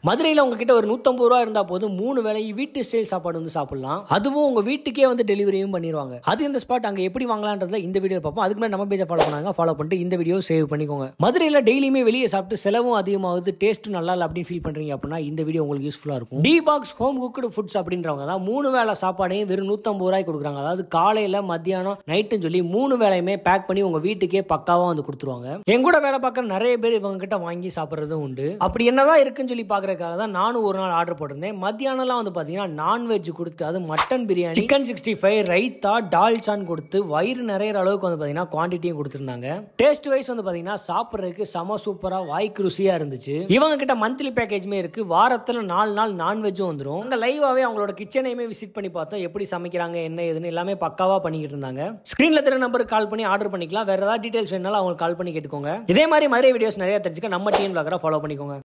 மதுரையில் உங்ககிட்ட ஒரு 150 ரூபா இருந்தா போதும் 3 வேளை வீட்டு ஸ்டைல் சாப்பாடு வந்து சாப்பிடலாம். அதுவும் உங்க வீட்டுக்கே வந்து டெலிவரியும் பண்ணிடுவாங்க. அது இந்த ஸ்பாட் அங்க எப்படி வாங்கலாம்ன்றதுல இந்த வீடியோ பார்ப்போம். அதுக்கு முன்னாடி நம்ம பேஜை ஃபாலோ பண்ணாங்க, ஃபாலோ பண்ணிட்டு இந்த வீடியோ சேவ் பண்ணிக்கோங்க. மதுரையில் டெய்லியுமே வெளியே சாப்பிட்டு செலவும் அதிகமாகுது, டேஸ்ட்டும் நல்லா இல்லை அப்படின்னு ஃபீல் பண்றீங்க அப்படின்னா இந்த வீடியோ உங்களுக்கு யூஸ்ஃபுல்லா இருக்கும். T Box Home Cooked Foods அப்படின்றவங்க தான் 3 வேளை சாப்பாடையும் வெறும் 150 ரூபாய் கொடுக்குறாங்க. அதாவது காலையில மத்தியானம் நைட்டுன்னு சொல்லி 3 வேளையுமே பேக் பண்ணி உங்க வீட்டுக்கே பக்காவா வந்து கொடுத்துருவாங்க. என் கூட வேலை பார்க்குற நிறைய பேர் இவங்க கிட்ட வாங்கி சாப்பிட்றதும் உண்டு. அப்படி என்னதான் இருக்குன்னு சொல்லி பாக்குறதுக்காக தான் நானும் ஒரு நாள் ஆர்டர் போட்டிருந்தேன். மத்தியானம்லாம் வந்து பாத்தீங்கன்னா நான்வெஜ் கொடுத்து, அது மட்டன் பிரியாணி, சிக்கன் 65, ரைத்தா, டால்சான் கொடுத்து வயிறு நிறைய அளவுக்கு வந்து பாத்தீங்கன்னா குவான்டிட்டியும் கொடுத்துருந்தாங்க. டேஸ்ட் வைஸ் வந்து பாத்தீங்கன்னா சாப்பிட்றதுக்கு செம சூப்பரா வாய்க்கு ருசியா இருந்துச்சு. இவங்க கிட்ட மந்த்லி பேக்கேஜுமே இருக்கு. வாரத்துல 4 நாள் நான்வெஜ்ஜும் வந்துடும். அங்க லைவாவே அவங்களோட கிச்சனையுமே விசிட் பண்ணி பார்த்தோம். எப்படி சமைக்கிறாங்க என்ன ஏதுன்னு எல்லாமே பக்காவா பண்ணிக்கிட்டு இருந்தாங்க. ஸ்கிரீன்ல தெரிய நம்பருக்கு கால் பண்ணி ஆர்டர் பண்ணிக்கலாம். வேற ஏதாவது டீடைல்ஸ் வேணாலும் அவங்களுக்கு கால் பண்ணி கேட்டுக்கோங்க. இதே மாதிரி மதுரை வீடியோஸ் நிறைய தெரிஞ்சுக்க நம்ம டிஎன் vlogger ஃபாலோ பண்ணிக்கோங்க.